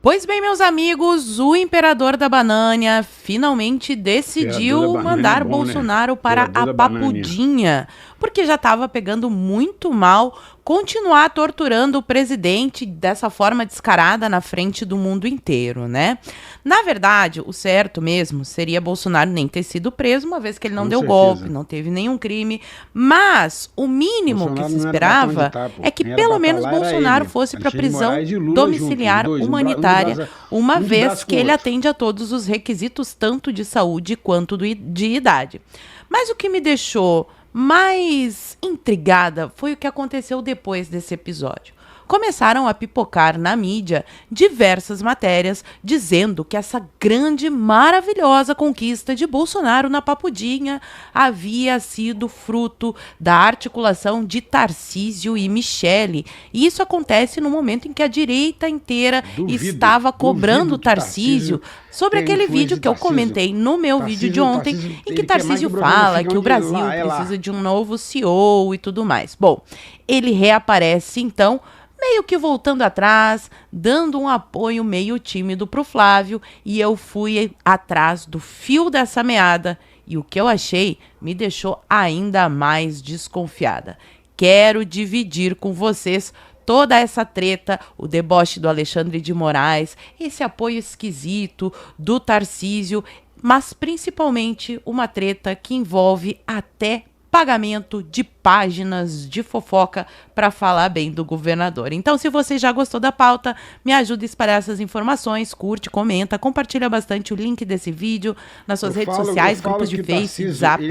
Pois bem, meus amigos, o imperador da banânia finalmente decidiu mandar Bolsonaro para a papudinha, porque já estava pegando muito mal continuar torturando o presidente dessa forma descarada na frente do mundo inteiro, né? Na verdade, o certo mesmo seria Bolsonaro nem ter sido preso, uma vez que ele não deu golpe, não teve nenhum crime, mas o mínimo que se esperava é que pelo menos Bolsonaro fosse para a prisão domiciliar humanitária, uma vez que ele atende a todos os requisitos, tanto de saúde quanto de idade. Mas o que me deixou mais intrigada foi o que aconteceu depois desse episódio. Começaram a pipocar na mídia diversas matérias dizendo que essa grande, maravilhosa conquista de Bolsonaro na papudinha havia sido fruto da articulação de Tarcísio e Michele. E isso acontece no momento em que a direita inteira estava cobrando Tarcísio sobre aquele vídeo que eu comentei no meu vídeo de ontem, em que Tarcísio fala que o Brasil precisa de um novo CEO e tudo mais. Bom, ele reaparece então, meio que voltando atrás, dando um apoio meio tímido pro Flávio, e eu fui atrás do fio dessa meada, e o que eu achei me deixou ainda mais desconfiada. Quero dividir com vocês toda essa treta, o deboche do Alexandre de Moraes, esse apoio esquisito do Tarcísio, mas principalmente uma treta que envolve até pagamento de páginas de fofoca para falar bem do governador. Então, se você já gostou da pauta, me ajuda a espalhar essas informações, curte, comenta, compartilha bastante o link desse vídeo nas suas redes sociais, grupos de Face, Zap,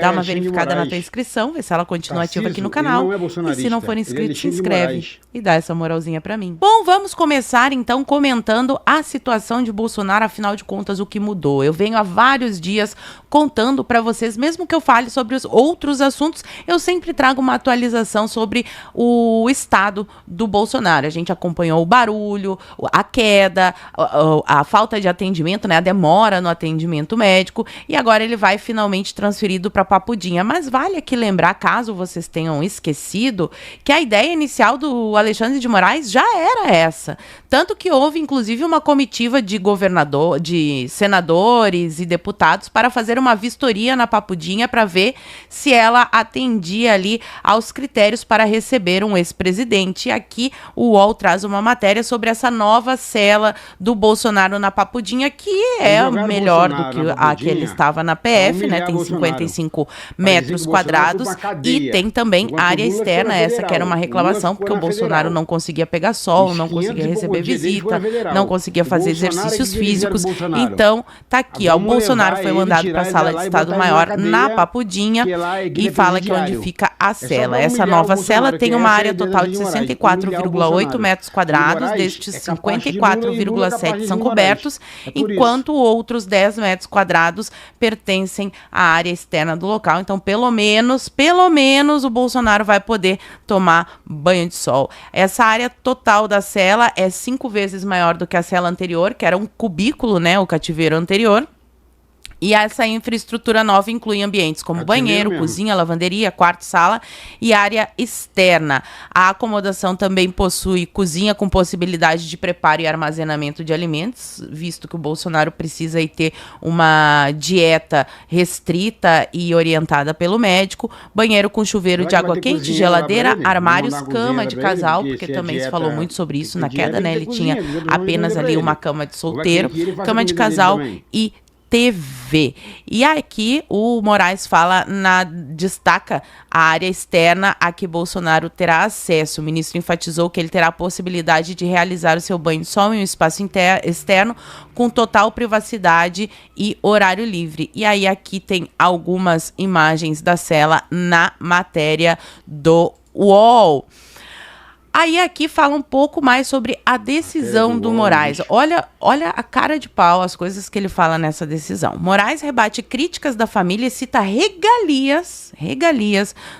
dá uma verificada na tua inscrição, vê se ela continua ativa aqui no canal, e se não for inscrito, se inscreve e dá essa moralzinha para mim. Bom, vamos começar então comentando a situação de Bolsonaro, afinal de contas, o que mudou. Eu venho há vários dias contando para vocês, mesmo que eu fale sobre os outros assuntos, eu sempre trago uma atualização sobre o estado do Bolsonaro. A gente acompanhou o barulho, a queda, a falta de atendimento, né, a demora no atendimento médico, e agora ele vai finalmente transferido para Papudinha. Mas vale aqui lembrar, caso vocês tenham esquecido, que a ideia inicial do Alexandre de Moraes já era essa. Tanto que houve, inclusive, uma comitiva de de senadores e deputados para fazer uma vistoria na Papudinha para ver se ela atendia ali aos critérios para receber um ex-presidente. E aqui o UOL traz uma matéria sobre essa nova cela do Bolsonaro na Papudinha, que é melhor do que a que ele estava na PF, né? Tem 55 metros quadrados e tem também área externa, essa que era uma reclamação, porque o Bolsonaro não conseguia pegar sol, não conseguia receber visita, não conseguia fazer exercícios físicos. Então, tá aqui, ó, o Bolsonaro foi mandado para a sala de Estado-Maior na Papudinha e fala que onde fica a cela. Essa nova cela tem uma área total de 64,8 metros quadrados, destes 54,7 são cobertos, enquanto outros 10 metros quadrados pertencem à área externa do local. Então, pelo menos o Bolsonaro vai poder tomar banho de sol. Essa área total da cela é 5 vezes maior do que a cela anterior, que era um cubículo, né, o cativeiro anterior. E essa infraestrutura nova inclui ambientes como banheiro, cozinha, lavanderia, quarto, sala e área externa. A acomodação também possui cozinha com possibilidade de preparo e armazenamento de alimentos, visto que o Bolsonaro precisa aí ter uma dieta restrita e orientada pelo médico. Banheiro com chuveiro de água quente, geladeira, armários, cama de casal, porque também se falou muito sobre isso na queda, né? Ele tinha apenas ali uma cama de solteiro, cama de casal e TV. E aqui o Moraes destaca a área externa a que Bolsonaro terá acesso. O ministro enfatizou que ele terá a possibilidade de realizar o seu banho de sol em um espaço externo com total privacidade e horário livre. E aí aqui tem algumas imagens da cela na matéria do UOL. Aí aqui fala um pouco mais sobre a decisão do Moraes. Olha a cara de pau, as coisas que ele fala nessa decisão. Moraes rebate críticas da família e cita regalias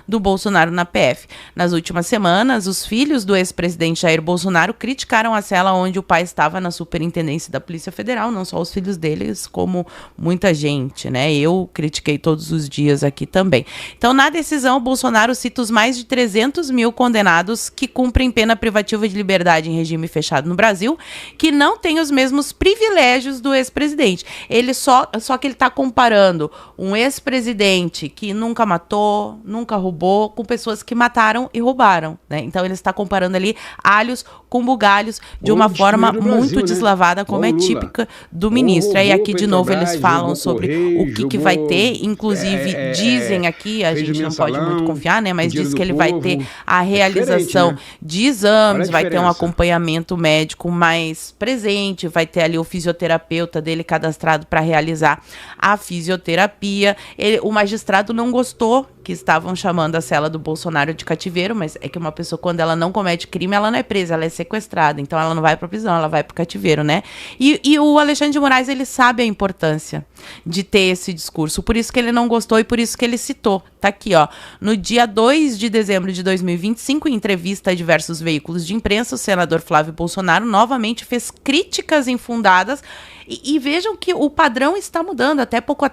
do Bolsonaro na PF. Nas últimas semanas, os filhos do ex-presidente Jair Bolsonaro criticaram a cela onde o pai estava na superintendência da Polícia Federal, não só os filhos deles, como muita gente, né? Eu critiquei todos os dias aqui também. Então, na decisão, o Bolsonaro cita os mais de 300 mil condenados que cumprem cumprem pena privativa de liberdade em regime fechado no Brasil, que não têm os mesmos privilégios do ex-presidente. Só que ele está comparando um ex-presidente que nunca matou, nunca roubou, com pessoas que mataram e roubaram, né? Então ele está comparando ali alhos com bugalhos de uma forma muito deslavada, como é típica do ministro. Aí aqui de novo eles falam sobre o que vai ter, inclusive dizem aqui, a gente não pode muito confiar, né? Mas diz que ele vai ter a realização de exames, vai ter um acompanhamento médico mais presente, vai ter ali o fisioterapeuta dele cadastrado para realizar a fisioterapia. O magistrado não gostou que estavam chamando a cela do Bolsonaro de cativeiro, mas é que uma pessoa, quando ela não comete crime, ela não é presa, ela é sequestrada, então ela não vai para prisão, ela vai para o cativeiro, né? E o Alexandre de Moraes, ele sabe a importância de ter esse discurso, por isso que ele não gostou e por isso que ele citou. Tá aqui, ó. No dia 2 de dezembro de 2025, em entrevista a diversos veículos de imprensa, o senador Flávio Bolsonaro novamente fez críticas infundadas. E vejam que o padrão está mudando. Até pouco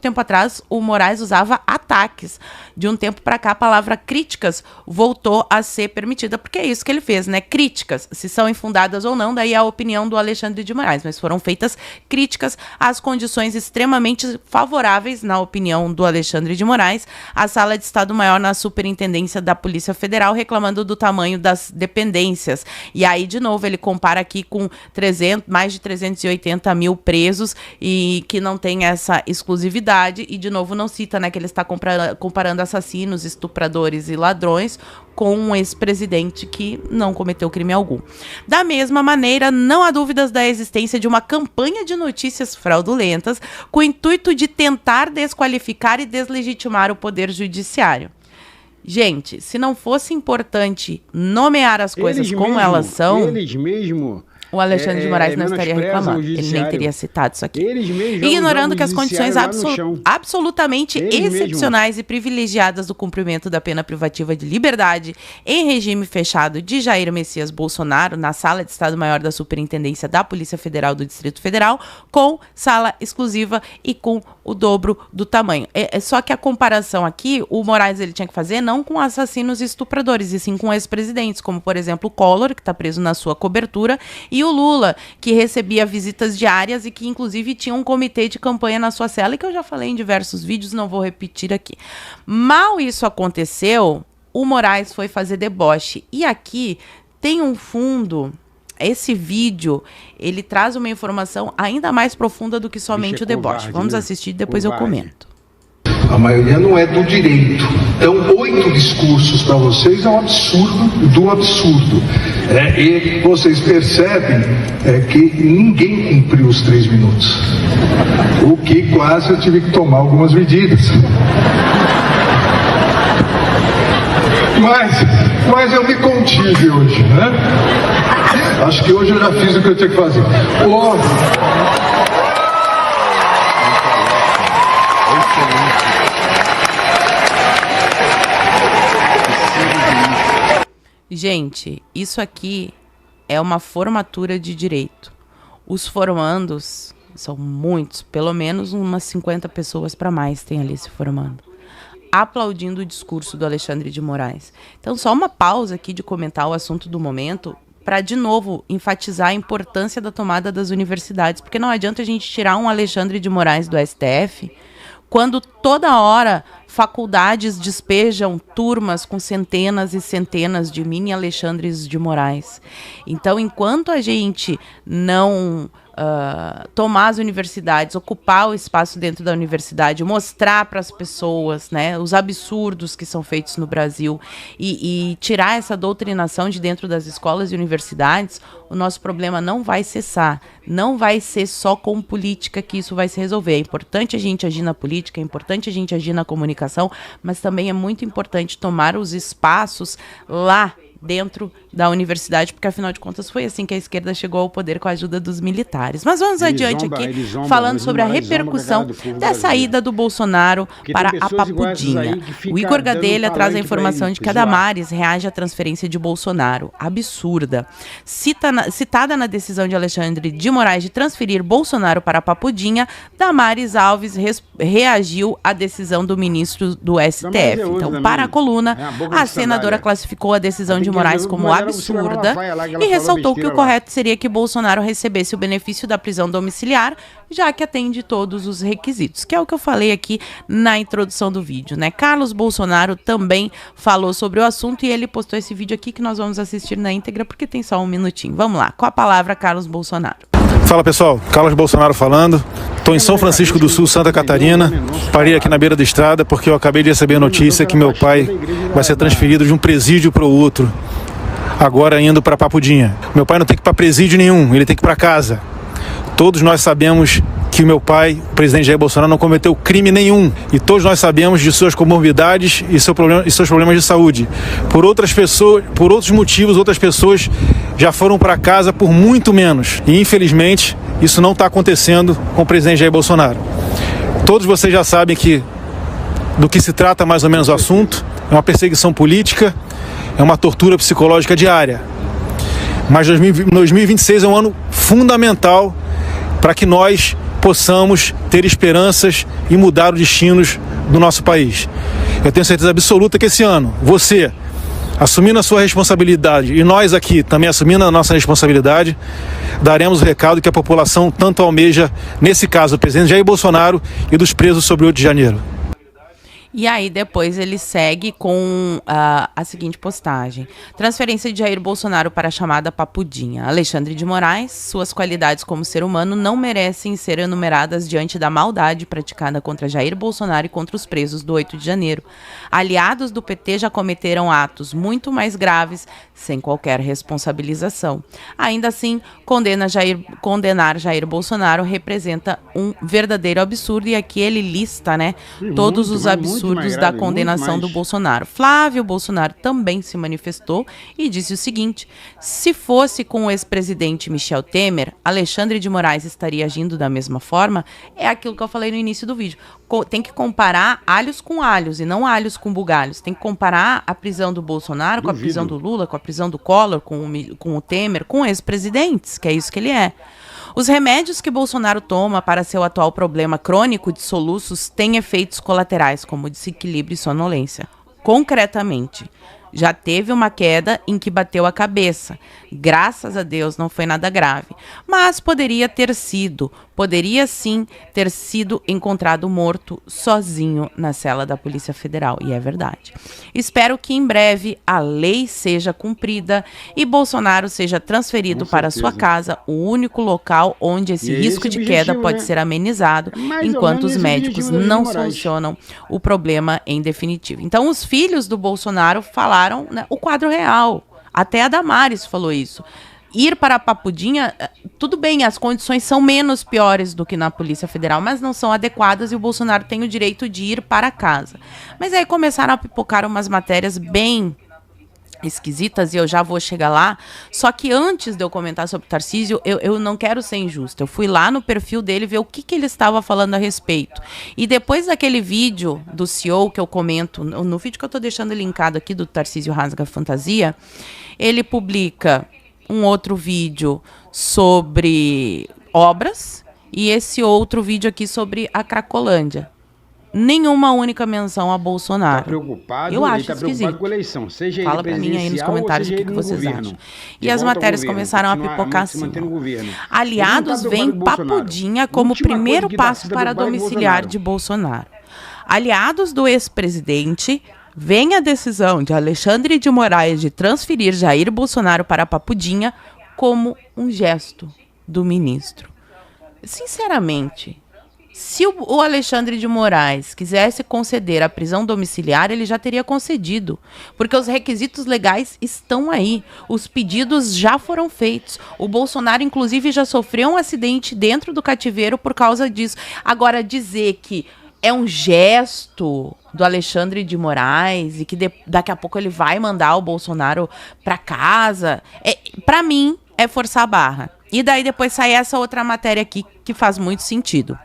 tempo atrás, o Moraes usava ataques. De um tempo para cá, a palavra críticas voltou a ser permitida, porque é isso que ele fez, né? Críticas, se são infundadas ou não, daí é a opinião do Alexandre de Moraes. Mas foram feitas críticas às condições extremamente favoráveis, na opinião do Alexandre de Moraes, à Sala de Estado-Maior na Superintendência da Polícia Federal, reclamando do tamanho das dependências. E aí, de novo, ele compara aqui com mais de 380 mil presos e que não tem essa exclusividade. E, de novo, não cita, né, que ele está comparando assassinos, estupradores e ladrões com um ex-presidente que não cometeu crime algum. Da mesma maneira, não há dúvidas da existência de uma campanha de notícias fraudulentas com o intuito de tentar desqualificar e deslegitimar o poder judiciário. Gente, se não fosse importante nomear as coisas como elas são... Eles mesmo... O Alexandre de Moraes não estaria reclamando. Ele nem teria citado isso aqui. Ignorando que as condições absolutamente excepcionais e privilegiadas do cumprimento da pena privativa de liberdade em regime fechado de Jair Messias Bolsonaro na Sala de Estado-Maior da Superintendência da Polícia Federal do Distrito Federal, com sala exclusiva e com o dobro do tamanho. Só que a comparação aqui, o Moraes ele tinha que fazer não com assassinos e estupradores, e sim com ex-presidentes, como por exemplo o Collor, que está preso na sua cobertura, e o Lula, que recebia visitas diárias e que inclusive tinha um comitê de campanha na sua cela, e que eu já falei em diversos vídeos, não vou repetir aqui. Mal isso aconteceu, o Moraes foi fazer deboche. E aqui tem um fundo... Esse vídeo, ele traz uma informação ainda mais profunda do que somente o deboche. Vamos assistir e depois eu comento. A maioria não é do direito. Então, 8 discursos para vocês é um absurdo do absurdo. E vocês percebem que ninguém cumpriu os 3 minutos. O que quase eu tive que tomar algumas medidas. Mas eu me contive hoje, né? Acho que hoje eu já fiz o que eu tinha que fazer. Gente, isso aqui é uma formatura de direito. Os formandos são muitos, pelo menos umas 50 pessoas para mais tem ali se formando, aplaudindo o discurso do Alexandre de Moraes. Então, só uma pausa aqui de comentar o assunto do momento, para, de novo, enfatizar a importância da tomada das universidades, porque não adianta a gente tirar um Alexandre de Moraes do STF, quando toda hora faculdades despejam turmas com centenas e centenas de mini Alexandres de Moraes. Então, enquanto a gente não tomar as universidades, ocupar o espaço dentro da universidade, mostrar para as pessoas, né, os absurdos que são feitos no Brasil e tirar essa doutrinação de dentro das escolas e universidades, o nosso problema não vai cessar. Não vai ser só com política que isso vai se resolver. É importante a gente agir na política, é importante a gente agir na comunicação, mas também é muito importante tomar os espaços lá dentro da universidade, porque afinal de contas foi assim que a esquerda chegou ao poder com a ajuda dos militares. Mas vamos adiante aqui, falando sobre a repercussão da saída do Bolsonaro para a Papudinha. O Igor Gadelha traz a informação de que a Damares reage à transferência de Bolsonaro. Absurda. Citada na decisão de Alexandre de Moraes de transferir Bolsonaro para a Papudinha, Damares Alves reagiu à decisão do ministro do STF. Então, para a coluna, a senadora classificou a decisão de de Moraes como absurda e ressaltou que o correto seria que Bolsonaro recebesse o benefício da prisão domiciliar, já que atende todos os requisitos, que é o que eu falei aqui na introdução do vídeo, né? Carlos Bolsonaro também falou sobre o assunto e ele postou esse vídeo aqui que nós vamos assistir na íntegra porque tem só um minutinho. Vamos lá, com a palavra Carlos Bolsonaro. Fala pessoal, Carlos Bolsonaro falando. Estou em São Francisco do Sul, Santa Catarina. Parei aqui na beira da estrada porque eu acabei de receber a notícia que meu pai vai ser transferido de um presídio para o outro, agora indo para Papudinha. Meu pai não tem que ir para presídio nenhum, ele tem que ir para casa. Todos nós sabemos que meu pai, o presidente Jair Bolsonaro, não cometeu crime nenhum. E todos nós sabemos de suas comorbidades e seus problemas de saúde. Por outras pessoas, por outros motivos, outras pessoas já foram para casa por muito menos. E infelizmente, isso não está acontecendo com o presidente Jair Bolsonaro. Todos vocês já sabem do que se trata mais ou menos o assunto. É uma perseguição política, é uma tortura psicológica diária. Mas 2026 é um ano fundamental para que nós possamos ter esperanças e mudar os destinos do nosso país. Eu tenho certeza absoluta que esse ano, você, assumindo a sua responsabilidade e nós aqui também assumindo a nossa responsabilidade, daremos o recado que a população tanto almeja, nesse caso, o presidente Jair Bolsonaro e dos presos sobre o 8 de janeiro. E aí depois ele segue com a seguinte postagem. Transferência de Jair Bolsonaro para a chamada Papudinha. Alexandre de Moraes, suas qualidades como ser humano não merecem ser enumeradas diante da maldade praticada contra Jair Bolsonaro e contra os presos do 8 de janeiro. Aliados do PT já cometeram atos muito mais graves sem qualquer responsabilização. Ainda assim, condenar Jair Bolsonaro representa um verdadeiro absurdo e aqui ele lista, né, todos os absurdos da condenação do Bolsonaro. Flávio Bolsonaro também se manifestou e disse o seguinte: se fosse com o ex-presidente Michel Temer, Alexandre de Moraes estaria agindo da mesma forma? É aquilo que eu falei no início do vídeo. Tem que comparar alhos com alhos e não alhos com bugalhos. Tem que comparar a prisão do Bolsonaro com a prisão do Lula, com a prisão do Collor, com o Temer, com ex-presidentes, que é isso que ele é. Os remédios que Bolsonaro toma para seu atual problema crônico de soluços têm efeitos colaterais, como desequilíbrio e sonolência. Concretamente, já teve uma queda em que bateu a cabeça. Graças a Deus não foi nada grave. Mas poderia sim ter sido encontrado morto sozinho na cela da Polícia Federal. E é verdade. Espero que em breve a lei seja cumprida e Bolsonaro seja transferido para sua casa, o único local onde esse risco de queda pode ser amenizado, enquanto os médicos não solucionam o problema em definitivo. Então, os filhos do Bolsonaro falaram, né, o quadro real. Até a Damares falou isso. Ir para a Papudinha, tudo bem, as condições são menos piores do que na Polícia Federal, mas não são adequadas e o Bolsonaro tem o direito de ir para casa. Mas aí começaram a pipocar umas matérias bem esquisitas e eu já vou chegar lá. Só que antes de eu comentar sobre o Tarcísio, eu não quero ser injusta. Eu fui lá no perfil dele ver o que ele estava falando a respeito. E depois daquele vídeo do CEO que eu comento, no vídeo que eu estou deixando linkado aqui do Tarcísio Rasga Fantasia, ele publica um outro vídeo sobre obras e esse outro vídeo aqui sobre a Cracolândia. Nenhuma única menção a Bolsonaro. Tá preocupado, eu acho tá esquisito. Com a eleição, seja fala para mim aí nos comentários o que vocês acham. E as matérias começaram a pipocar assim. Aliados veem Papudinha como primeiro passo para domiciliar de Bolsonaro. Aliados do ex-presidente veem a decisão de Alexandre de Moraes de transferir Jair Bolsonaro para Papudinha como um gesto do ministro. Sinceramente, se o Alexandre de Moraes quisesse conceder a prisão domiciliar, ele já teria concedido, porque os requisitos legais estão aí, os pedidos já foram feitos. O Bolsonaro, inclusive, já sofreu um acidente dentro do cativeiro por causa disso. Agora, dizer que é um gesto do Alexandre de Moraes e que daqui a pouco ele vai mandar o Bolsonaro para casa, para mim, é forçar a barra. E daí depois sai essa outra matéria aqui que faz muito sentido.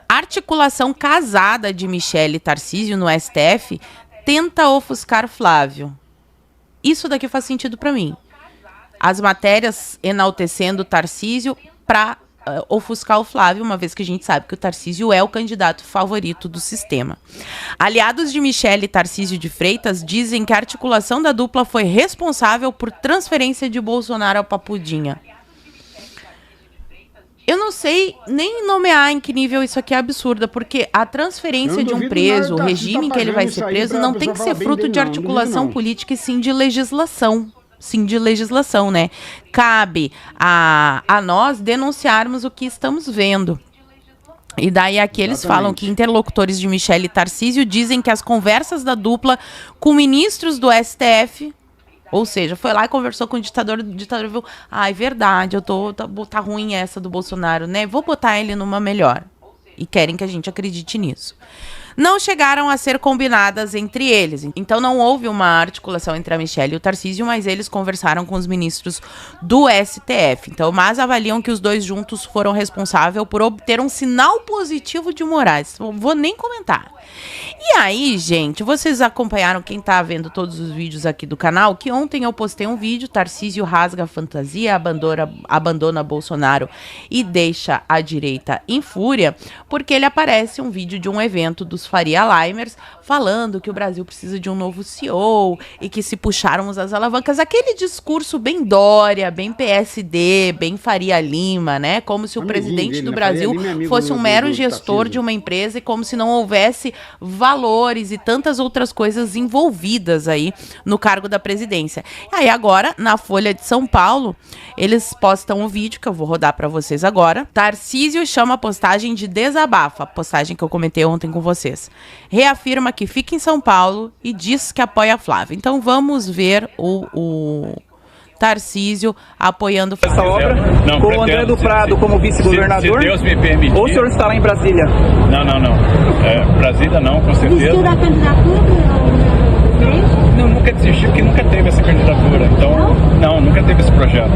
Articulação casada de Michele Tarcísio no STF tenta ofuscar Flávio. Isso daqui faz sentido para mim. As matérias enaltecendo Tarcísio para ofuscar o Flávio, uma vez que a gente sabe que o Tarcísio é o candidato favorito do sistema. Aliados de Michele e Tarcísio de Freitas dizem que a articulação da dupla foi responsável por transferência de Bolsonaro ao Papudinha. Eu não sei nem nomear em que nível isso aqui é absurda, porque a transferência de um preso, o regime em que ele vai ser preso, não tem que ser fruto de articulação política e sim de legislação. Sim, de legislação, né? Cabe a nós denunciarmos o que estamos vendo. E daí aqui eles falam que interlocutores de Michele e Tarcísio dizem que as conversas da dupla com ministros do STF... Ou seja, foi lá e conversou com o ditador viu, é verdade, tá ruim essa do Bolsonaro, né? Vou botar ele numa melhor. E querem que a gente acredite nisso. Não chegaram a ser combinadas entre eles. Então não houve uma articulação entre a Michele e o Tarcísio, mas eles conversaram com os ministros do STF. Então, mas avaliam que os dois juntos foram responsáveis por obter um sinal positivo de Moraes. Não vou nem comentar. E aí, gente, vocês acompanharam, quem tá vendo todos os vídeos aqui do canal, que ontem eu postei um vídeo, Tarcísio rasga a fantasia, abandona Bolsonaro e deixa a direita em fúria, porque ele aparece um vídeo de um evento dos Faria Limers falando que o Brasil precisa de um novo CEO e que se puxarmos as alavancas, aquele discurso bem Dória, bem PSD, bem Faria Lima, né? Como se o presidente do Brasil fosse um mero gestor de uma empresa e como se não houvesse valores e tantas outras coisas envolvidas aí no cargo da presidência. E aí agora, na Folha de São Paulo, eles postam um vídeo que eu vou rodar para vocês agora. Tarcísio chama a postagem de desabafo, a postagem que eu comentei ontem com vocês. Reafirma que fica em São Paulo e diz que apoia Flávio. Então vamos ver o Tarcísio apoiando essa obra, não, com o André do Prado como vice-governador. Se Deus me permitir. Ou o senhor está lá em Brasília? Não. Brasília não, com certeza. Desistiu da candidatura do Não, nunca desisti, porque nunca teve essa candidatura. Então, não, nunca teve esse projeto.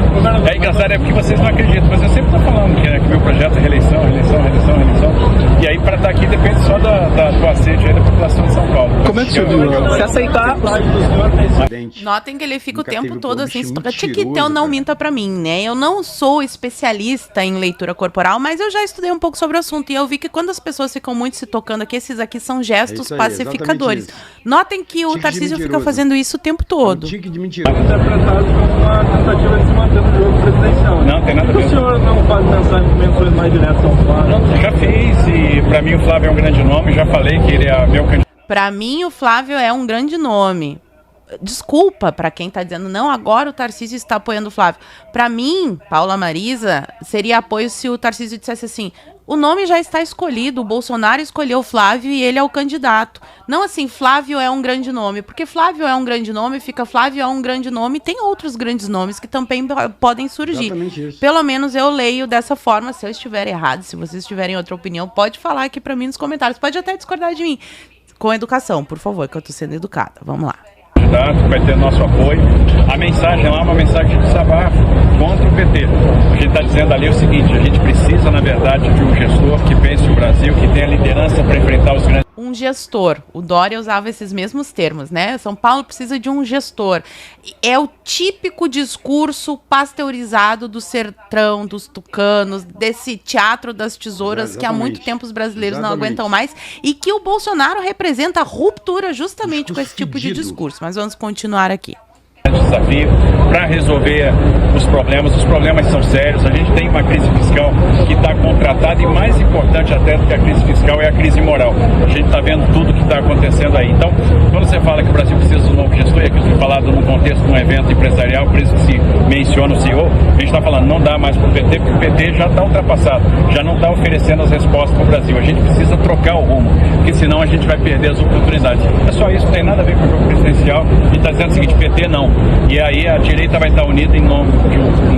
É engraçado, é porque vocês não acreditam, mas eu sempre estou falando que meu projeto é reeleição. E aí, para estar aqui, depende só do aceite aí da população de São Paulo. Como é que o senhor viu? Se aceitar... Notem que ele fica o tempo todo assim, então não minta pra mim, né? Eu não sou especialista em leitura corporal, mas eu já estudei um pouco sobre o assunto e eu vi que quando as pessoas ficam muito se tocando aqui, esses aqui são gestos pacificadores. Notem que o Tarcísio fica fazendo isso o tempo todo. Interpretado como uma tentativa de se manter no jogo presidencial. Não, tem nada a ver. O senhor não faz menções mais diretas ao Flávio? Já fiz, e pra mim o Flávio é um grande nome, já falei que ele é meu candidato. Pra mim o Flávio é um grande nome. Desculpa para quem tá dizendo, não, agora o Tarcísio está apoiando o Flávio. Para mim, Paula Marisa, seria apoio se o Tarcísio dissesse assim, o nome já está escolhido, o Bolsonaro escolheu o Flávio e ele é o candidato. Não assim, Flávio é um grande nome, porque Flávio é um grande nome, fica Flávio é um grande nome, tem outros grandes nomes que também podem surgir. Pelo menos eu leio dessa forma, se eu estiver errado, se vocês tiverem outra opinião, pode falar aqui para mim nos comentários, pode até discordar de mim. Com educação, por favor, que eu tô sendo educada. Vamos lá. Vai ter nosso apoio. A mensagem lá é uma mensagem de desabafo contra o PT. A gente está dizendo ali o seguinte, a gente precisa, na verdade, de um gestor que pense o Brasil, que tenha liderança para enfrentar os grandes... Um gestor. O Dória usava esses mesmos termos, né? São Paulo precisa de um gestor. É o típico discurso pasteurizado do sertão, dos tucanos, desse teatro das tesouras que há muito tempo os brasileiros não aguentam mais e que o Bolsonaro representa a ruptura justamente com esse tipo de discurso. Mas vamos continuar aqui. Desafio para resolver os problemas são sérios, a gente tem uma crise fiscal que está contratada e mais importante até do que a crise fiscal é a crise moral. A gente está vendo tudo que está acontecendo aí. Então, quando você fala que o Brasil precisa de um novo gestor, e aquilo que foi falado num contexto de um evento empresarial, por isso que se menciona o CEO, a gente está falando, não dá mais para o PT, porque o PT já está ultrapassado, já não está oferecendo as respostas para o Brasil. A gente precisa trocar o rumo, porque senão a gente vai perder as oportunidades. É só isso, não tem nada a ver com o jogo presidencial. A gente está dizendo o seguinte, PT não. E aí a direita vai estar unida em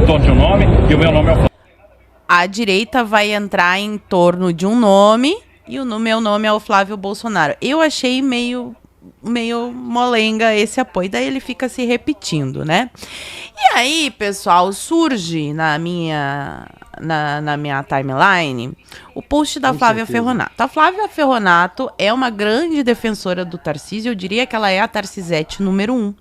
torno de um nome, e o meu nome é o Flávio. A direita vai entrar em torno de um nome, e o meu nome é o Flávio Bolsonaro. Eu achei meio molenga esse apoio, daí ele fica se repetindo, né? E aí, pessoal, surge na minha na minha timeline o post da Flávia Ferronato. A Flávia Ferronato é uma grande defensora do Tarcísio, eu diria que ela é a Tarcisete número 1.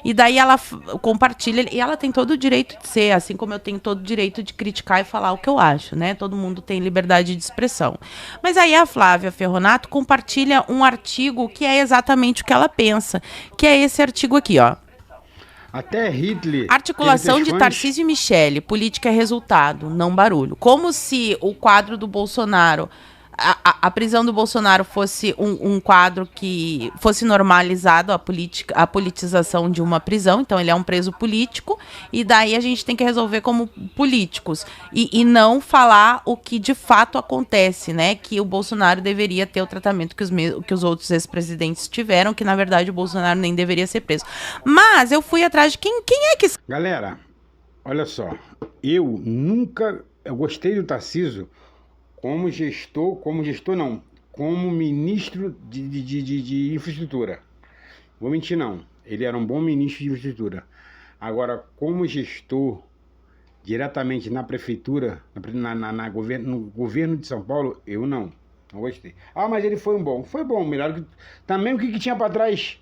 E daí ela compartilha, e ela tem todo o direito de ser, assim como eu tenho todo o direito de criticar e falar o que eu acho, né? Todo mundo tem liberdade de expressão. Mas aí a Flávia Ferronato compartilha um artigo que é exatamente o que ela pensa, que é esse artigo aqui, ó. Até Hitler. Articulação de Tarcísio e Michele. Política é resultado, não barulho. Como se o quadro do Bolsonaro, a prisão do Bolsonaro fosse um quadro que fosse normalizado, a politização de uma prisão. Então ele é um preso político e daí a gente tem que resolver como políticos e não falar o que de fato acontece, né? Que o Bolsonaro deveria ter o tratamento que os outros ex-presidentes tiveram, que na verdade o Bolsonaro nem deveria ser preso. Mas eu fui atrás de quem é que... Galera, olha só, eu gostei do Tarcísio como ministro de infraestrutura. Vou mentir não, ele era um bom ministro de infraestrutura. Agora, como gestor, diretamente na prefeitura, no governo de São Paulo, eu não gostei. Ah, mas ele foi bom, melhor que... Também o que tinha para trás?